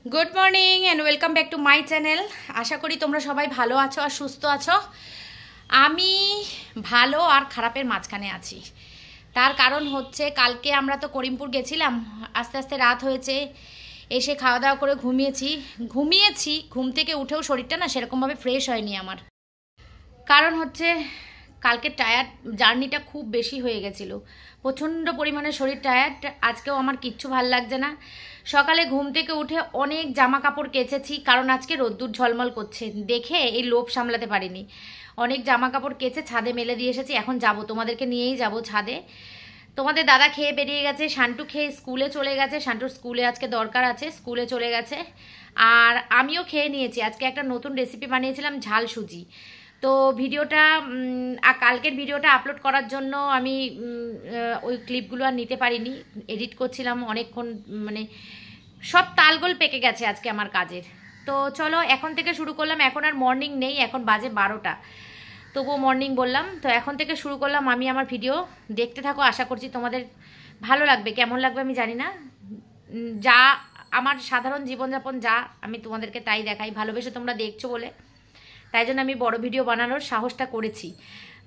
Good morning and welcome back to my channel. আশা করি তোমরা সবাই ভালো আছো আর সুস্থ আছো। আমি ভালো আর খারাপের মাঝখানে আছি। তার কারণ হচ্ছে কালকে আমরা তো করিমপুর গেছিলাম, আস্তে আস্তে রাত হয়েছে, এসে খাওয়া দাওয়া করে ঘুমিয়েছি। ঘুম থেকে উঠেও শরীরটা না সেরকমভাবে ফ্রেশ হয়নি আমার। কারণ হচ্ছে কালকে জার্নিটা খুব বেশি হয়ে গেছিলো, প্রচণ্ড পরিমাণে শরীর টায়ার্ড। আজকেও আমার কিচ্ছু ভাল লাগছে না। সকালে ঘুম থেকে উঠে অনেক জামা কাপড় কেচেছি, কারণ আজকে রোদ্দুর ঝলমল করছে দেখে এই লোভ সামলাতে পারিনি। অনেক জামা কাপড় কেচে ছাদে মেলে দিয়ে এসেছি। এখন যাব, তোমাদেরকে নিয়েই যাব ছাদে। তোমাদের দাদা খেয়ে বেরিয়ে গেছে, শান্টু খেয়ে স্কুলে চলে গেছে, শান্টুর স্কুলে আজকে দরকার আছে, স্কুলে চলে গেছে। আর আমিও খেয়ে নিয়েছি। আজকে একটা নতুন রেসিপি বানিয়েছিলাম, ঝাল সুজি। তো ভিডিওটা কালকের ভিডিওটা আপলোড করার জন্য আমি ওই ক্লিপগুলো আর নিতে পারিনি, এডিট করছিলাম অনেকক্ষণ, মানে সব তালগোল পেকে গেছে আজকে আমার কাজের। তো চলো এখন থেকে শুরু করলাম। এখন আর মর্নিং নেই, এখন বাজে 12টা, তবুও মর্নিং বললাম। তো এখন থেকে শুরু করলাম আমি আমার ভিডিও, দেখতে থাকো। আশা করছি তোমাদের ভালো লাগবে। কেমন লাগবে আমি জানি না, যা আমার সাধারণ জীবনযাপন যা আমি তোমাদেরকে তাই দেখাই, ভালোবেসে তোমরা দেখছো বলে, তাই জন্য আমি বড় ভিডিও বানানোর সাহসটা করেছি।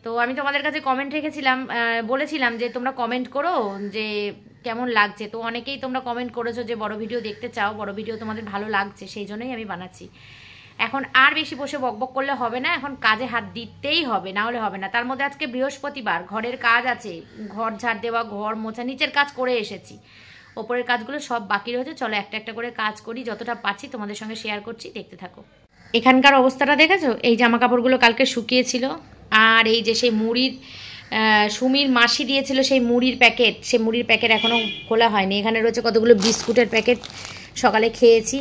তো আমি তোমাদের কাছে কমেন্ট রেখেছিলাম, বলেছিলাম যে তোমরা কমেন্ট করো যে কেমন লাগছে। তো অনেকেই তোমরা কমেন্ট করেছো যে বড় ভিডিও দেখতে চাও, বড় ভিডিও তোমাদের ভালো লাগছে, সেই জন্যই আমি বানাচ্ছি। এখন আর বেশি বসে বকবক করলে হবে না, এখন কাজে হাত দিতেই হবে, না হলে হবে না। তার মধ্যে আজকে বৃহস্পতিবার, ঘরের কাজ আছে, ঘর ঝাড় দেওয়া, ঘর মোছা, নিচের কাজ করে এসেছি, ওপরের কাজগুলো সব বাকি রয়েছে। চলো একটা একটা করে কাজ করি, যতটা পাচ্ছি তোমাদের সঙ্গে শেয়ার করছি, দেখতে থাকো। এখানকার অবস্থাটা দেখেছো? এই জামা কাপড়গুলো কালকে শুকিয়েছিল, আর এই যে সেই মুড়ির সুমির মাসি দিয়েছিল সেই মুড়ির প্যাকেট এখনও খোলা হয়নি। এখানে রয়েছে কতগুলো বিস্কুটের প্যাকেট, সকালে খেয়েছি।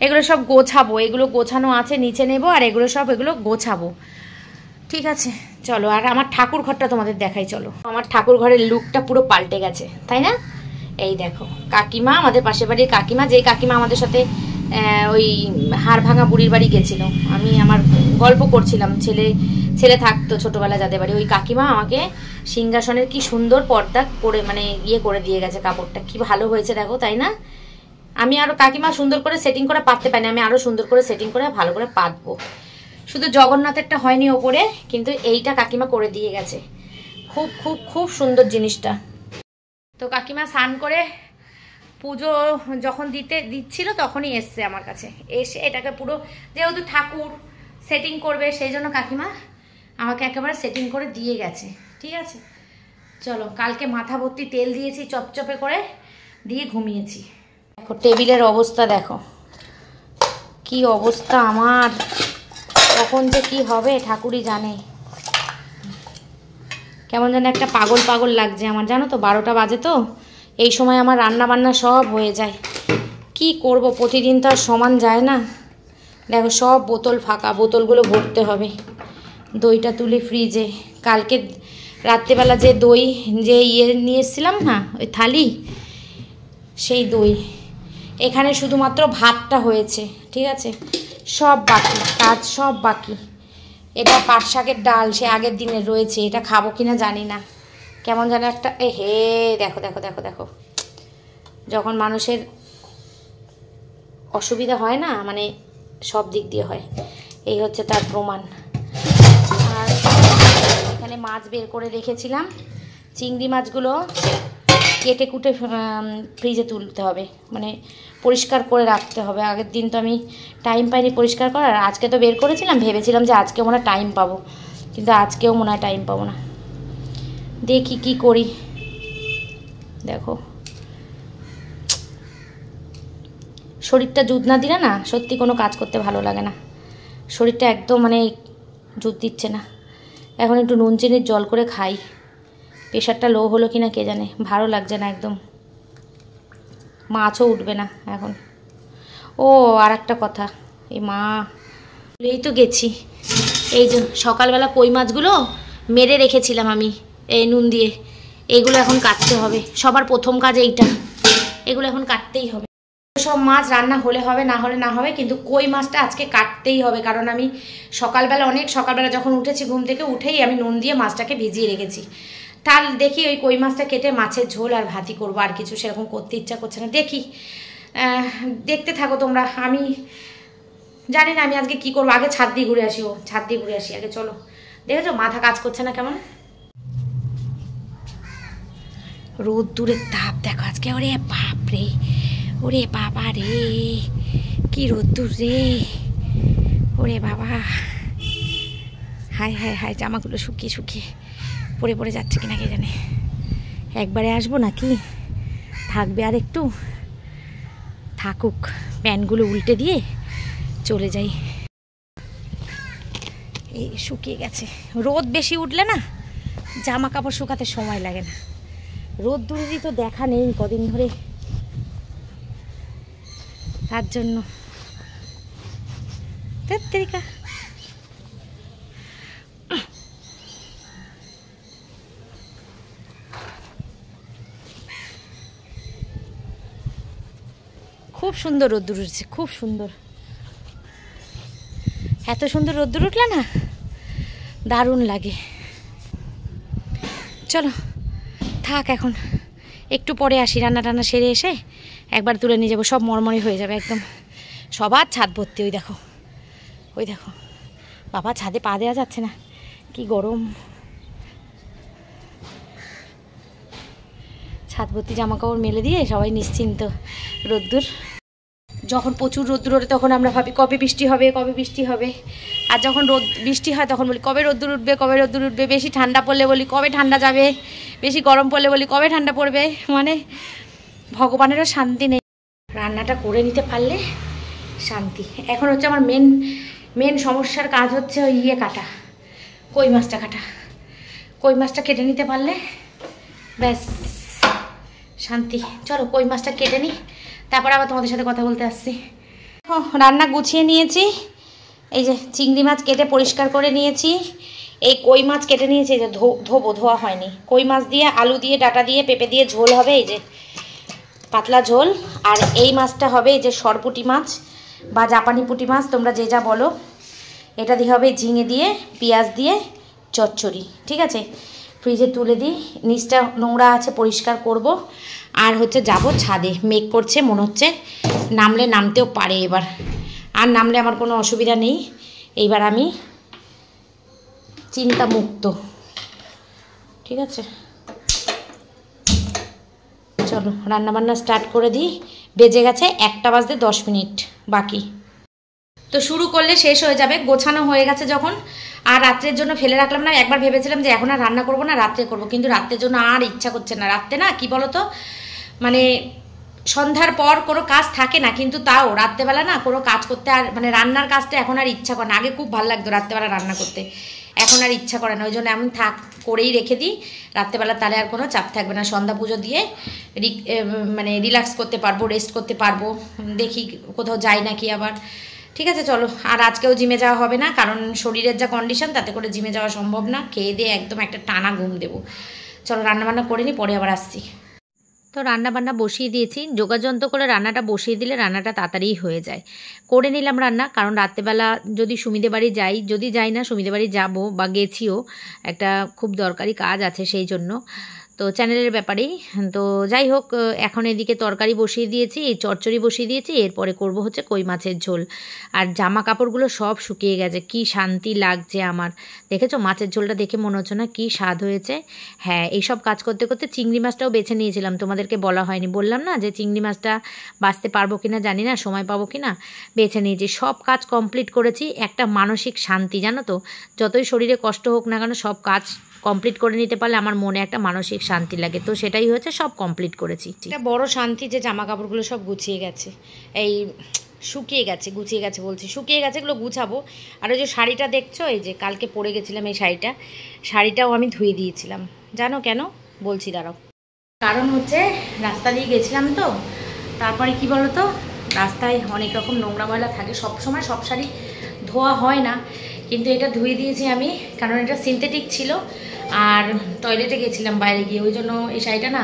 এগুলো সব গোছাবো, এগুলো গোছানো আছে, নিচে নেব, আর এগুলো গোছাবো। ঠিক আছে চলো। আর আমার ঠাকুর ঘরটা তোমাদের দেখাই, চলো। আমার ঠাকুর ঘরের লুকটা পুরো পাল্টে গেছে, তাই না? এই দেখো কাকিমা, আমাদের পাশের বাড়ির কাকিমা, যেই কাকিমা আমাদের সাথে ওই হাড় ভাঙা বুড়ির বাড়ি গেছিল, আমি আমার গল্প করছিলাম, ছেলে থাকতো ছোটোবেলা যাদের বাড়ি, ওই কাকিমা আমাকে সিংহাসনের কি সুন্দর পর্দা করে, মানে ইয়ে করে দিয়ে গেছে। কাপড়টা কি ভালো হয়েছে দেখো, তাই না? আমি আরও কাকিমা সুন্দর করে সেটিং করে পাততে পারিনি, আমি আরও সুন্দর করে সেটিং করে ভালো করে পাতবো। শুধু জগন্নাথেরটা হয়নি ওপরে, কিন্তু এইটা কাকিমা করে দিয়ে গেছে। খুব খুব খুব সুন্দর জিনিসটা। তো কাকিমা স্নান করে পুজো যখন দিচ্ছিল তখনই এসছে আমার কাছে, এসে এটাকে পুরো, যেহেতু ঠাকুর সেটিং করবে সেই জন্য কাকিমা আমাকে একেবারে সেটিং করে দিয়ে গেছে। ঠিক আছে চলো। কালকে মাথা ভর্তি তেল দিয়েছি চপচপে করে, দিয়ে ঘুমিয়েছি। দেখো টেবিলের অবস্থা, দেখো কি অবস্থা আমার, কখন যে কি হবে ঠাকুরই জানে। কেমন যেন একটা পাগল পাগল লাগছে আমার, জানো তো? 12টা বাজে তো, এই সময় আমার রান্না বান্না সব হয়ে যায়। কি করব, প্রতিদিন তো আর সমান যায় না। দেখো সব বোতল ফাঁকা, বোতলগুলো ভরতে হবে। দইটা তুলি ফ্রিজে, কালকে রাত্রেবেলা যে দই যে নিয়ে এসেছিলাম না, ওই থালি, সেই দই। এখানে শুধুমাত্র ভাতটা হয়েছে, ঠিক আছে, সব বাকি কাজ, সব বাকি। এটা পাট শাকের ডাল, সে আগের দিনের রয়েছে, এটা খাবো কিনা জানি না। কেমন যেন একটা দেখো দেখো দেখো দেখো, যখন মানুষের অসুবিধা হয় না, মানে সব দিক দিয়ে হয়, এই হচ্ছে তার প্রমাণ। আর এখানে মাছ বের করে রেখেছিলাম, চিংড়ি মাছগুলো কেটে কুটে ফ্রিজে তুলতে হবে, মানে পরিষ্কার করে রাখতে হবে। আগের দিন তো আমি টাইম পাইনি পরিষ্কার করার, আজকে তো বের করেছিলাম, ভেবেছিলাম যে আজকে মনে হয় টাইম পাবো, কিন্তু আজকেও মনে হয় টাইম পাবো না। দেখি কি করি। দেখো শরীরটা জুত না দিলে না সত্যি কোনো কাজ করতে ভালো লাগে না। শরীরটা একদম মানে জুত দিচ্ছে না। এখন একটু নুন চিনির জল করে খাই, প্রেশারটা লো হলো কিনা কে জানে, ভালো লাগছে না একদম। মাছও উঠবে না এখন। ও আর একটা কথা, এই মা এই তো গেছি, এই যে সকালবেলা কই মাছগুলো মেরে রেখেছিলাম আমি এই নুন দিয়ে, এগুলো এখন কাটতে হবে। সবার প্রথম কাজ এইটা, এগুলো এখন কাটতেই হবে। সব মাছ রান্না হলে হবে, না হলে না হবে, কিন্তু কই মাছটা আজকে কাটতেই হবে। কারণ আমি অনেক সকালবেলা যখন উঠেছি, ঘুম থেকে উঠেই আমি নুন দিয়ে মাছটাকে ভিজিয়ে রেখেছি। তাহলে দেখি ওই কই মাছটা কেটে মাছের ঝোল আর ভাতি করবো, আর কিছু সেরকম করতে ইচ্ছা করছে না। দেখি দেখতে থাকো তোমরা। আমি জানি না আমি আজকে কি করবো। আগে ছাদ দিয়ে ঘুরে আসি, ছাদ দিয়ে ঘুরে আসি আগে। চলো, দেখেছো মাথা কাজ করছে না কেমন? রোদ দূরের তাপ দেখো আজকে। ওরে বাপ রে, ওরে বাবা রে, কি রোদ্দুর রে, ওরে বাবা। হাই হাই হাই, জামাগুলো শুকিয়ে শুকিয়ে পরে পরে যাচ্ছে কিনা কে জানে। একবারে আসবো নাকি থাকবে আর একটু? থাকুক, প্যান্টগুলো উল্টে দিয়ে চলে যাই। এই শুকিয়ে গেছে। রোদ বেশি উঠলে না জামা কাপড় শুকাতে সময় লাগে না। রোদ দূরেরই তো দেখা নেই কদিন ধরে, তার জন্য। তেরিকা খুব সুন্দর রোদ্দুর উঠছে, খুব সুন্দর। এত সুন্দর রোদ্দুর উঠলে না দারুণ লাগে। চলো থাক, এখন একটু পরে আসি। রান্না টান্না সেরে এসে একবার তুলে নিয়ে যাবো, সব মরমরে হয়ে যাবে একদম। সবার ছাদ ভর্তি। ওই দেখো, ওই দেখো বাবা, ছাদে পা দেওয়া যাচ্ছে না, কি গরম। ছাদ ভর্তি জামা কাপড় মেলে দিয়ে সবাই নিশ্চিন্ত। রোদ্দুর যখন প্রচুর রোদ্দুর ওঠে তখন আমরা ভাবি কবে বৃষ্টি হবে, কবে বৃষ্টি হবে। আর যখন বৃষ্টি হয় তখন বলি কবে রোদ্দুর উঠবে, কবে রোদ্দুর উঠবে। বেশি ঠান্ডা পড়লে বলি কবে ঠান্ডা যাবে, বেশি গরম পড়লে বলি কবে ঠান্ডা পড়বে। মানে ভগবানেরও শান্তি নেই। রান্নাটা করে নিতে পারলে শান্তি। এখন হচ্ছে আমার মেন সমস্যার কাজ হচ্ছে ওই কাটা, কই মাছটা কাটা। কই মাছটা কেটে নিতে পারলে ব্যাস শান্তি। চলো কই মাছটা কেটে নিই, তারপর আবার তোমাদের সাথে কথা বলতে আসছি। রান্না গুছিয়ে নিয়েছি। এই যে চিংড়ি মাছ কেটে পরিষ্কার করে নিয়েছি। এই কই মাছ কেটে নিয়েছি, এই যে ধোবো, ধোয়া হয়নি। কই মাছ দিয়ে আলু দিয়ে ডাটা দিয়ে পেঁপে দিয়ে ঝোল হবে, এই যে পাতলা ঝোল। আর এই মাছটা হবে এই যে সরপুঁটি মাছ বা জাপানি পুঁটি মাছ, তোমরা যে যা বলো। এটা দিয়ে হবে ঝিঙে দিয়ে পেঁয়াজ দিয়ে চচ্চড়ি। ঠিক আছে, ফ্রিজে তুলে দিই, নিচটা নোংরা আছে পরিষ্কার করব। আর হচ্ছে যাব ছাদে, মেঘ করছে মনে হচ্ছে, নামলে নামতেও পারে এবার। আর নামলে আমার কোনো অসুবিধা নেই, এইবার আমি চিন্তা মুক্ত। ঠিক আছে, চলো রান্নাবান্না স্টার্ট করে দিই। বেজে গেছে 1টা বাজতে 10 মিনিট বাকি। তো শুরু করলে শেষ হয়ে যাবে। গোছানো হয়ে গেছে যখন, আর রাত্রের জন্য ফেলে রাখলাম না। একবার ভেবেছিলাম যে এখন আর রান্না করবো না, রাত্রে করবো, কিন্তু রাত্রের জন্য আর ইচ্ছা করছে না। রাত্রে না কি বলো তো, মানে সন্ধ্যার পর কোনো কাজ থাকে না, কিন্তু তাও রাত্রেবেলা না কোনো কাজ করতে আর মানে রান্নার কাজটা এখন আর ইচ্ছা করে না। আগে খুব ভালো লাগতো রাত্রেবেলা রান্না করতে, এখন আর ইচ্ছা করে না। ওই জন্য এমন করেই রেখে দিই রাত্রেবেলা, তাহলে আর কোনো চাপ থাকবে না। সন্ধ্যা পুজো দিয়ে মানে রিল্যাক্স করতে পারবো, রেস্ট করতে পারবো। দেখি কোথাও যাই নাকি আবার। ঠিক আছে চলো। আর আজকেও জিমে যাওয়া হবে না, কারণ শরীরের যা কন্ডিশন তাতে করে জিমে যাওয়া সম্ভব না। খেয়ে দিয়ে একদম একটা টানা ঘুম দেবো। চলো রান্নাবান্না করে নিই, পরে আবার আসছি। তো রান্নাবান্না বসিয়ে দিয়েছি। যোগাযন্ত্র করে রান্নাটা বসিয়ে দিলে রান্নাটা তাড়াতাড়ি হয়ে যায়। করে নিলাম রান্না, কারণ রাত্রেবেলা যদি সুমিদের বাড়ি যাই, যদি যাই না সুমিদের বাড়ি যাবো বা গেছিও, একটা খুব দরকারি কাজ আছে সেই জন্য। তো চ্যানেলের ব্যাপারেই তো যাই হোক, এখন এদিকে তরকারি বসিয়ে দিয়েছি, এই চচ্চড়ি বসিয়ে দিয়েছি। এরপরে করব হচ্ছে কই মাছের ঝোল। আর জামা কাপড়গুলো সব শুকিয়ে গেছে, কি শান্তি লাগছে আমার। দেখেছো মাছের ঝোলটা দেখে মনে হচ্ছে না কি স্বাদ হয়েছে? হ্যাঁ, এইসব কাজ করতে করতে চিংড়ি মাছটাও বেছে নিয়েছিলাম, তোমাদেরকে বলা হয়নি। বললাম না যে চিংড়ি মাছটা বাছতে পারবো কিনা জানি না, সময় পাবো কিনা। বেছে নিয়েছি, সব কাজ কমপ্লিট করেছি। একটা মানসিক শান্তি জানো তো, যতই শরীরে কষ্ট হোক না কেন সব কাজ কমপ্লিট করে নিতে পারলে আমার মনে একটা মানসিক শান্তি লাগে। তো সেটাই হচ্ছে, সব কমপ্লিট করেছি। একটা বড় শান্তি যে জামা কাপড়গুলো সব গুছিয়ে গেছে, এই শুকিয়ে গেছে, গুছিয়ে গেছে বলছি, শুকিয়ে গেছে, এগুলো গুছাবো। আর ওই যে শাড়িটা দেখছো, এই যে কালকে পরে গেছিলাম এই শাড়িটাও আমি ধুয়ে দিয়েছিলাম। জানো কেন বলছি, দাঁড়াও। কারণ হচ্ছে রাস্তা দিয়ে গেছিলাম তো, তারপরে কি বলো তো, রাস্তায় অনেক রকম নোংরা ময়লা থাকে, সব সময় সব শাড়ি ধোয়া হয় না, কিন্তু এটা ধুয়ে দিয়েছি আমি, কারণ এটা সিনথেটিক ছিল। আর টয়লেটে গেছিলাম বাইরে গিয়ে, ওই জন্য এই শাড়িটা না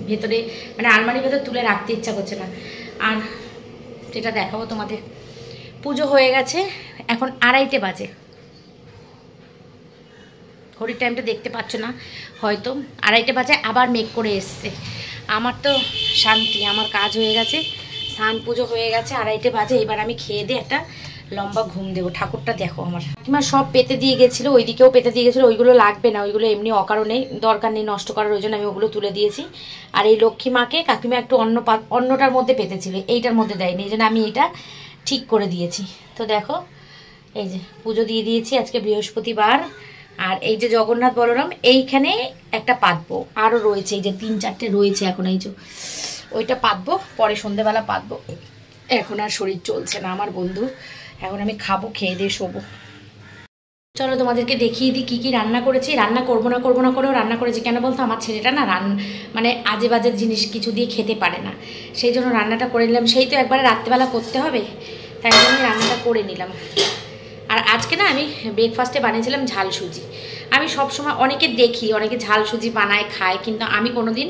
ভেতরে মানে আলমারির ভেতর তুলে রাখতে ইচ্ছা করছে না। আর যেটা দেখাবো তোমাদের, পুজো হয়ে গেছে, এখন 2:30 বাজে। ঘড়ির টাইমটা দেখতে পাচ্ছ না হয়তো, 2:30 বাজে। আবার মেঘ করে এসছে। আমার তো শান্তি, আমার কাজ হয়ে গেছে, স্নান পুজো হয়ে গেছে, 2:30 বাজে। এবার আমি খেয়ে দিয়ে একটা লম্বা ঘুম দেবো। ঠাকুরটা দেখো আমার কাকিমা সব পেতে দিয়ে গেছিলো, ওইদিকেও পেতে দিয়ে গেছিলো। ওইগুলো লাগবে না, ওইগুলো এমনি অকারণে দরকার নেই নষ্ট করার, ওই জন্য আমি ওগুলো তুলে দিয়েছি। আর এই লক্ষ্মী মাকে কাকিমা একটু অন্যটার মধ্যে পেতেছিল, এইটার মধ্যে দেয়নি, এই জন্য আমি এটা ঠিক করে দিয়েছি। তো দেখো এই যে পুজো দিয়ে দিয়েছি, আজকে বৃহস্পতিবার। আর এই যে জগন্নাথ বলরাম এইখানে একটা পাতবো, আরও রয়েছে, এই যে 3-4টে রয়েছে এখন, এই যে ওইটা পাতবো, পরে সন্ধেবেলা পাতবো। এখন আর শরীর চলছে না আমার বন্ধু, এখন আমি খাবো, খেয়ে দিয়ে শোবো। চলো তোমাদেরকে দেখিয়ে দিই কী কী রান্না করেছি। রান্না করবো না করেও রান্না করেছি। কেন বলতো, আমার ছেলেটা না মানে আজে বাজে জিনিস কিছু দিয়ে খেতে পারে না, সেই জন্য রান্নাটা করে নিলাম। সেই তো একবারে রাত্রেবেলা করতে হবে, তাই জন্য রান্নাটা করে নিলাম। আর আজকে না আমি ব্রেকফাস্টে বানিয়েছিলাম ঝাল সুজি। আমি সবসময় অনেকে দেখি, অনেকে ঝাল সুজি বানায় খায়, কিন্তু আমি কোনোদিন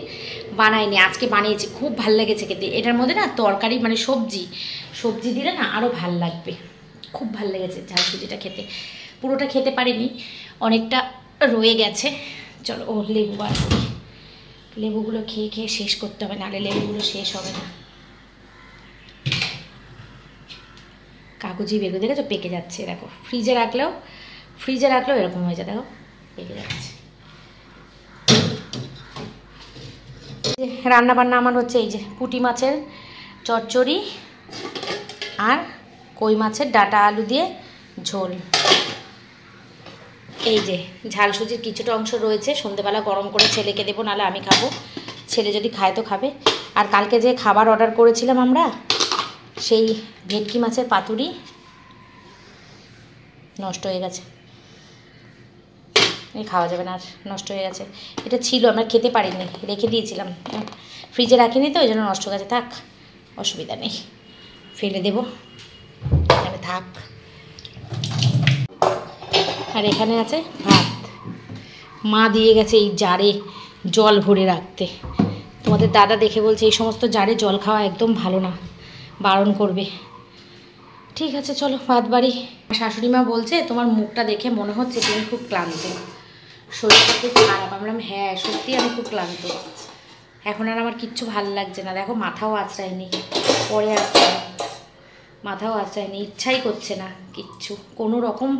বানাইনি। আজকে বানিয়েছি, খুব ভাল লেগেছে খেতে। এটার মধ্যে না তরকারি মানে সবজি দিলে না আরও ভাল লাগবে। খুব ভাল লেগেছে ঝাল সুজিটা খেতে। পুরোটা খেতে পারিনি, অনেকটা রয়ে গেছে। চলো লেবু বার করি, লেবুগুলো খেয়ে খেয়ে শেষ করতে হবে, নাহলে লেবুগুলো শেষ হবে না। কাগজি বেগুন দেখেছো পেকে যাচ্ছে, দেখো ফ্রিজে রাখলেও এরকম হয়ে যায়, দেখো পেকে যাচ্ছে। রান্না বান্না আমার হচ্ছে এই যে পুঁটি মাছের চচ্চড়ি আর কই মাছের ডাঁটা আলু দিয়ে ঝোল। এই যে ঝাল সুজির কিছুটা অংশ রয়েছে, সন্ধ্যেবেলা গরম করে ছেলেকে দেবো, নাহলে আমি খাবো। ছেলে যদি খায় তো খাবে। আর কালকে যে খাবার অর্ডার করেছিলাম আমরা, সেই ভেটকি মাছের পাতুরি নষ্ট হয়ে গেছে, খাওয়া যাবে না আর, নষ্ট হয়ে গেছে। এটা ছিল, আমরা খেতে পারিনি, রেখে দিয়েছিলাম, ফ্রিজে রাখিনি তো, ওই জন্য নষ্ট হয়ে গেছে। থাক, অসুবিধা নেই, ফেলে দেবো, এখানে থাক। আর এখানে আছে ভাত, মা দিয়ে গেছে এই জারে জল ভরে রাখতে। তোমাদের দাদা দেখে বলছে এই সমস্ত জারে জল খাওয়া একদম ভালো না, বারণ করবে। ঠিক আছে চলো ভাত বাড়ি। শাশুড়ি মা বলছে তোমার মুখটা দেখে মনে হচ্ছে তুমি খুব ক্লান্ত, শরীরটা খুব খারাপ। আমরা হ্যাঁ সত্যি আমি খুব ক্লান্ত, এখন আর আমার কিচ্ছু ভাল লাগছে না। দেখো মাথাও আঁচড়ায়নি, পরে আঁচড়ায়, মাথাও আঁচড়ায়নি, ইচ্ছাই করছে না কিচ্ছু কোনো রকম।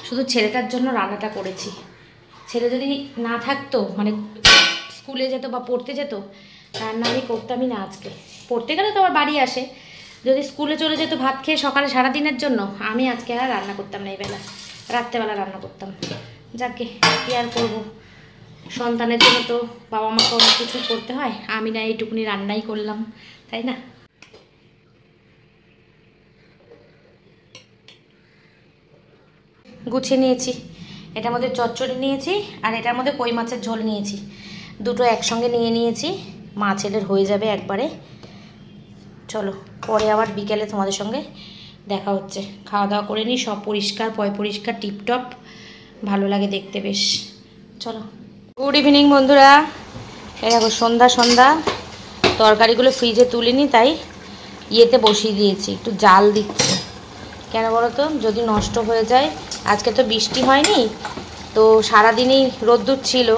শুধু ছেলেটার জন্য রান্নাটা করেছি। ছেলে যদি না থাকতো, মানে স্কুলে যেত বা পড়তে যেত, রান্না আমি করতামই না আজকে। পড়তে গেলে তো আবার বাড়ি আসে, যদি স্কুলে চলে যেত ভাত খেয়ে সকালে সারাদিনের জন্য, আমি আজকে আর রান্না করতাম না, এই বেলা রাত্রেবেলা রান্না করতাম। যাকে কী আর করবো, সন্তানের জন্য তো বাবা মাকে অনেক কিছু করতে হয়, আমি না এইটুকুনি রান্নাই করলাম, তাই না? গুছিয়ে নিয়েছি, এটার মধ্যে চচ্চড়ি নিয়েছি আর এটার মধ্যে কই মাছের ঝোল নিয়েছি, দুটো একসঙ্গে নিয়ে নিয়েছি, মা ছেলের হয়ে যাবে একবারে। চলো পরে আবার বিকেলে তোমাদের সঙ্গে দেখা হচ্ছে। খাওয়া দাওয়া করে নিই, সব পরিষ্কার পরিষ্কার টিপটপ, ভালো লাগে দেখতে বেশ। চলো গুড ইভিনিং বন্ধুরা। এই দেখো সন্ধ্যা তরকারিগুলো ফ্রিজে তুলিনি, তাই ইয়েতে বসিয়ে দিয়েছি, একটু জাল দিচ্ছি। কেন বলো তো, যদি নষ্ট হয়ে যায়। আজকে তো বৃষ্টি হয়নি, তো সারাদিনই রোদ্দুর ছিল,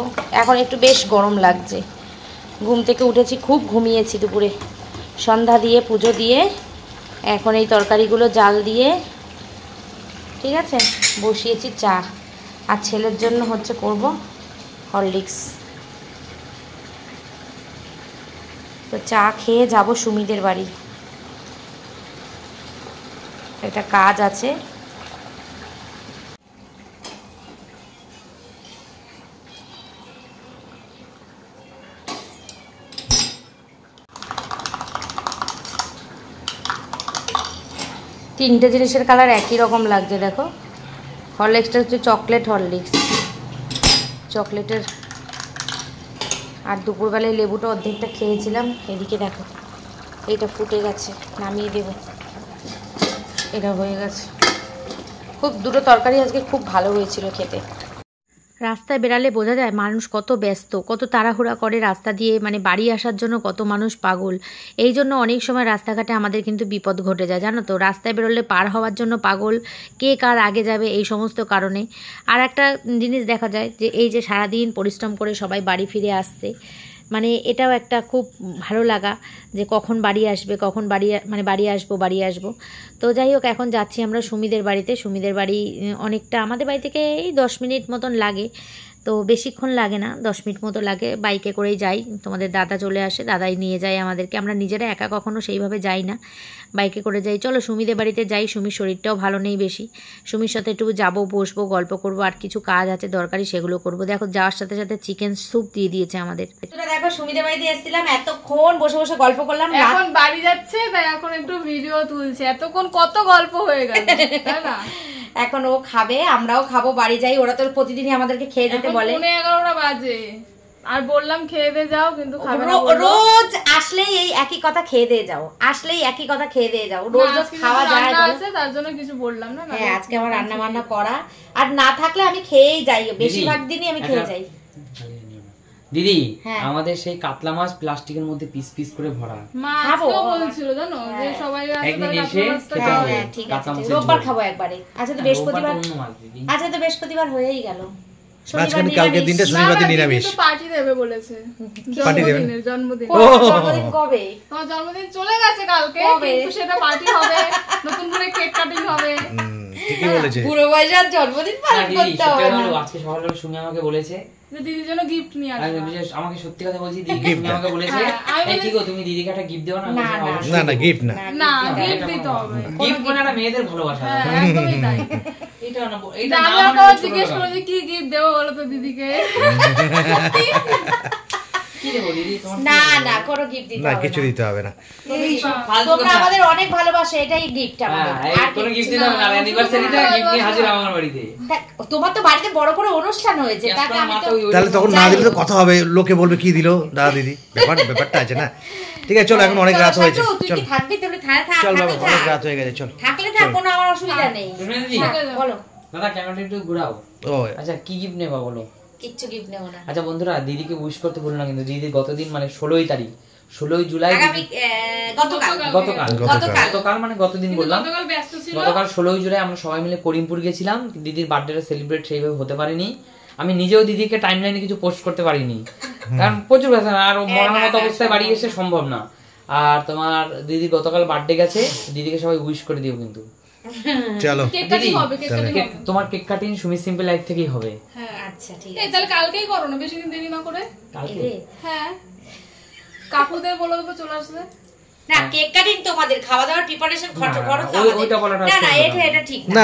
এখন একটু বেশ গরম লাগছে। ঘুম থেকে উঠেছি, খুব ঘুমিয়েছি দুপুরে, সন্ধ্যা দিয়ে পুজো দিয়ে এখন এই তরকারিগুলো জাল দিয়ে, ঠিক আছে, বসিয়েছি চা। আর ছেলের জন্য হচ্ছে করব হরলিক্স। তো চা খেয়ে যাব সুমিদের বাড়ি, একটা কাজ আছে। তিনটে জিনিসের কালার একই রকম লাগছে, দেখো। হরলিক্সটা হচ্ছে চকলেট হরলিক্স, চকলেটের। আর দুপুরবেলায় লেবুটা অর্ধেকটা খেয়েছিলাম। এদিকে দেখো এইটা ফুটে গেছে, নামিয়ে দেব। এটা হয়ে গেছে, খুব দুটো তরকারি আজকে খুব ভালো হয়েছিল খেতে। রাস্তায় বেরালে বোঝা যায় মানুষ কত ব্যস্ত, কত তাড়াহুড়া করে রাস্তা দিয়ে, মানে বাড়ি আসার জন্য কত মানুষ পাগল। এই জন্য অনেক সময় রাস্তাঘাটে আমাদের কিন্তু বিপদ ঘটে যায়, জানো তো। রাস্তায় বেরোলে পার হওয়ার জন্য পাগল, কে কার আগে যাবে, এই সমস্ত কারণে। আর একটা জিনিস দেখা যায় যে এই যে সারাদিন পরিশ্রম করে সবাই বাড়ি ফিরে আসছে, মানে এটাও একটা খুব ভালো লাগা যে কখন বাড়ি আসবে, কখন বাড়ি আসবো। তো যাই হোক, এখন যাচ্ছি আমরা সুমিদের বাড়িতে। সুমিদের বাড়ি অনেকটা আমাদের বাড়ি থেকে এই 10 মিনিট মতন লাগে, তো বেশিক্ষণ লাগে না, 10 মিনিট মতো লাগে। বাইকে করেই যাই, তোমাদের দাদা চলে আসে, দাদাই নিয়ে যায় আমাদেরকে, আমরা নিজেরা একা কখনো সেইভাবে যাই না, বাইকে করে যাই। চলো সুমিদের বাড়িতে যাই। সুমির শরীরটাও ভালো নেই বেশি, সুমির সাথে একটু যাবো, বসবো, গল্প করব, আর কিছু কাজ আছে দরকারি সেগুলো করব। দেখো যাওয়ার সাথে সাথে চিকেন স্যুপ দিয়ে দিয়েছে আমাদের। দেখো সুমিদের বাড়িতে এসেছিলাম, এতক্ষণ বসে বসে গল্প করলাম, এখন বাড়ি যাচ্ছে তাই এখন একটু ভিডিও তুলছে, এতক্ষণ কত গল্প হয়ে গেল তাই না? এখন ও খাবে, আমরাও খাবো, বাড়ি যাই। ওরা তো প্রতিদিনই আমাদেরকে খেয়ে যেতে বলে। 11:30 বাজে, আর বললাম খেয়ে দিয়ে যাও, কিন্তু রোজ আসলেই এই একই কথা, খেয়ে দিয়ে যাও, আসলেই একই কথা, খেয়ে দিয়ে যাও। রোজ খাওয়া যায় না, তার জন্য কিছু বললাম না। হ্যাঁ, আজকে আমার রান্না বান্না করা, আর না থাকলে আমি খেয়েই যাই, বেশিরভাগ দিনই আমি খেয়ে যাই। দিদি, আমাদের সেই কাতলা মাছ প্লাস্টিকের মধ্যে পিস পিস করে ভরা, মা আজকে বলছিল জানো যে সবাই একদিন এসে খেতে হবে। ঠিক আছে, রোববার খাবো একবারে। আচ্ছা তো বৃহস্পতিবার, আচ্ছা তো বৃহস্পতিবার হয়েই গেল। কালকে দিনটা শনিবার দিন নিরামিষ। পার্টি দেবে বলেছে, জন্মদিন। জন্মদিন কবে? তোমার জন্মদিন চলে গেছে কালকে, কিন্তু সেটা পার্টি হবে, নতুন করে কেক কাটিং হবে। ঠিকই বলেছে, পুরো বয়সের জন্মদিন পালন করতে হবে না। আজকে সকালবেলা সুমি আমাকে বলেছে দিদির জন্য গিফট নিয়ে আসবে। আমাকে সত্যি কথা বলছি, দিদি আমাকে বলেছে এই কি গো তুমি দিদিকে একটা গিফট দেও না? না গিফট না, না গিফট দিতে হবে। গিফট মানে একটা মেয়েদের ভালোবাসা। একদমই তাই। এটা না, এটা আমি ওকে জিজ্ঞেস করব যে কি গিফট দেবো বলো তো দিদিকে। কি দেবো দিদি তোমার? না কোনো গিফট দিতে হবে না, কিছু দিতে হবে না। তোমরা আমাদের অনেক ভালোবাসো, এটাই গিফট আমাদের। আর কোনো গিফট দিতে হবে না, অ্যানিভার্সারিতে গিফট নিয়ে হাজির আমার বাড়িতে। তোমার তো বাড়িতে বড় করে অনুষ্ঠান হয়েছে, তাকে আমি তো তাহলে তখন না দিলে তো কথা হবে, লোকে বলবে কি দিল দাদা দিদি, ব্যাপারটা আছে না। ঠিক আছে চলো, এখন অনেক রাত হয়েছে, চল থাকবি তাহলে থাক, চল বাবা, অনেক রাত হয়ে গেছে, চল থাকলে থাক, কোনো আমার অসুবিধা নেই। বলো দাদা, ক্যামেরাটা একটু ঘুরাও। ও আচ্ছা, কি গিফট নেবা বলো? কিচ্ছু গিফট নেব না। আচ্ছা বন্ধুরা, দিদিকে উইশ করতে ভুলো না কিন্তু। দিদি গতদিন মানে 16 তারিখ, 16 জুলাই, গতকাল মানে গতদিন বললাম, গতকাল 16 জুলাই আমরা সবাই মিলে করিমপুর গেছিলাম। দিদির বার্থডেটা সেলিব্রেট সেইভাবে হতে পারেনি। আমি নিজেও দিদিকে টাইমলাইনে কিছু পোস্ট করতে পারিনি, কারণ প্রচুর ব্যস্ত, আর মরার মতো অবস্থায় বাড়ি এসে সম্ভব না। আর তোমার দিদি গতকাল বার্থডে গেছে, দিদিকে সবাই উইশ করে দিও কিন্তু। চলো দিদি, তোমার cake cutting Sumi simple life থেকেই হবে। আচ্ছা ঠিক আছে, তাহলে কালকেই করো না, বেশি দিন দেরি না করে। কালকে? হ্যাঁ, কাকুদের বলে দেবো চলে আসবে। না কেক কাটিং তোমাদের, খাওয়া দাওয়ার প্রিপারেশন খরচ ওইটা বলাটা না, এটা ঠিক না,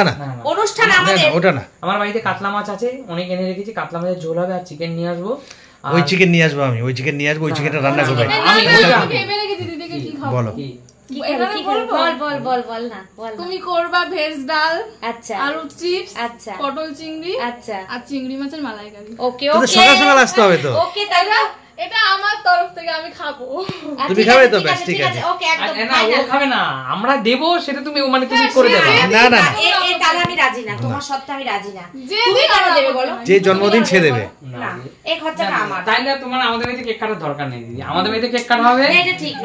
অনুষ্ঠান আমাদের। ওটা না, আমার বাড়িতে কাতলা মাছ আছে, অনেক এনে রেখেছি, কাতলা মাছের ঝোল হবে, আর চিকেন নিয়ে আসবো। ওই চিকেন নিয়ে আসবো আমি, ওই চিকেনটা রান্না করবো আমি। ভেবে রেখেছি দিদিকে কি খাবো। বলো বল না, তুমি করবা ভেজ ডাল, আচ্ছা, আলু চিপস, আচ্ছা, পটল চিংড়ি, আচ্ছা, আর চিংড়ি মাছের মালাইকারি। ওকে সকাল সকাল আসতে হবে তো। ওকে তাহলে এটা আমার তরফ থেকে আমি খাবো। তুমি খাবে তো? ব্যাস ঠিক আছে। ওকে একদম না, ও খাবে না, আমরা দেবো, সেটা তুমি মানে তুমি করে দেবে। না তাহলে আমি রাজি না, তোমার সত্ত্বে আমি রাজি না। তুমি কেন দেবে বলো? যে জন্মদিন সে দেবে না, এই খরচাটা আমার। তাইলে তোমার আমাদের বাড়িতে কেক কাটার দরকার নেই দিদি, আমাদের বাড়িতে কেক কাটা হবে,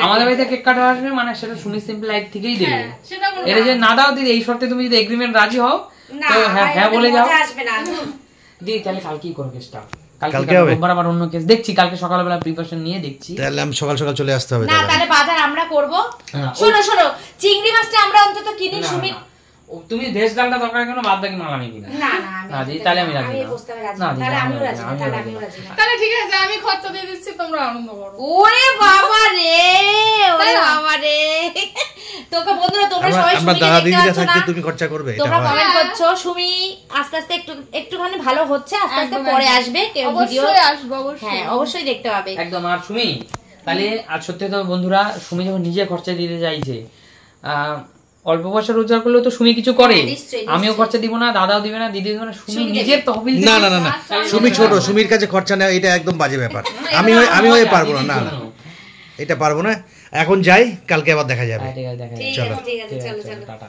আমাদের বাড়িতে কেক কাটা আসবে, মানে সেটা সুমি সিম্পল লাইফ থেকেই দেবে। এটা যে না দাও দিদি, এই শর্তে তুমি যদি এগ্রিমেন্ট রাজি হও তো হ্যাঁ বলে যাও। আসবে না দিদি, তাহলে কালকেই করো কেসটা। কালকে হবে আবার অন্য কেস দেখছি, কালকে সকালবেলা প্রিপারেশন নিয়ে দেখছি। তাহলে আমি সকাল সকাল চলে আসতে হবে। না তাহলে বাজার আমরা করব। শোনো চিংড়ি মাছটা আমরা অন্তত কিনি। সুমি তুমি ভেজ ডালটা দরকার কেন, বাদ বাকি মাল আমি কিনি। না দিদি, তাহলে আমি রাজি না। তাহলে ঠিক আছে, আমি খরচা দিয়ে দিচ্ছি, তোমরা আনন্দ করো। ওরে বাবা রে, তোকে বন্ধুরা তোমরা সবাই আমরা দাদা দিদিরা থাকতে তুমি খরচা করবে, তোমরা কমেন্ট করছো। সুমি আস্তে আস্তে একটুখানি ভালো হচ্ছে, আস্তে আস্তে পরে আসবে ভিডিও, আসবে অবশ্যই। হ্যাঁ অবশ্যই দেখতে পাবে একদম। আর সুমি তাহলে, আর সত্যি তো বন্ধুরা, সুমি যখন নিজে খরচা দিতে চাইছে, অল্প পয়সা রোজগার করলেও তো সুমি কিছু করে, আমিও খরচা দিব না, দাদাও দিবে না, দিদি দিবে না, সুমি নিজের তহবিল। না, সুমি ছোট, সুমির কাছে খরচা নেওয়া এটা একদম বাজে ব্যাপার। আমি হয়ে পারবো না, এটা পারবো না। এখন যাই, কালকে আবার দেখা যাবে। ঠিক আছে, চলো টাটা।